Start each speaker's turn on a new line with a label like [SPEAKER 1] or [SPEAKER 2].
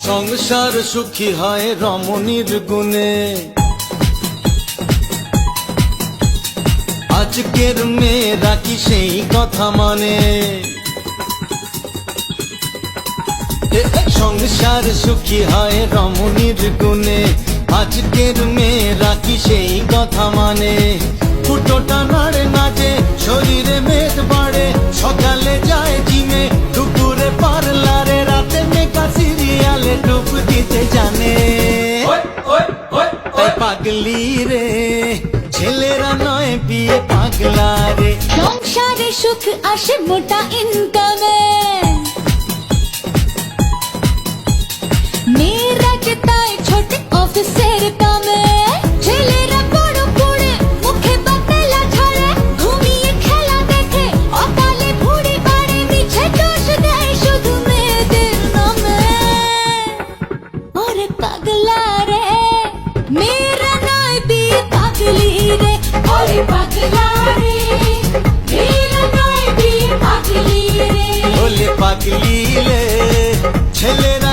[SPEAKER 1] সংসার সুখী হয় রমণীর গুণে, আজকের মেয়েরা কি সেই কথা মানে? সংসার সুখী হয় রমণীর গুণে, আজকের মেয়েরা কি সেই কথা মানে? ফুটোটা নাড়ে নাচে, শরীরে মেদ বাড়ে, সকালে যায় জিমে, দুপুরে পার্লারে, রাতে মেকা সিরিয়ালে ডুব দিতে জানে। তাই পাগলি রে, ছেলেরা নয় বিয়ে পাগলা রে।
[SPEAKER 2] সংসারে সুখ আসে মোটা ইনকামে, মেয়েরা যে তাই ছোটে অফিসের কামে। ছেলেরা বড় পড়ে মুখে বাতেলা ঝরে, ঘুমিয়ে খেলা দেখে অকালে ভুড়ি বাড়ে, মিছে দোষ দেয় শুধু মেয়েদের নামে। ওরে পাগলা রে, মেয়েরা নয় বিয়ে পাগলি রে। ওরে পাগলা রে, মেয়েরা নয় বিয়ে পাগলি রে।
[SPEAKER 1] বলে পাগলি রে, ছেলেরা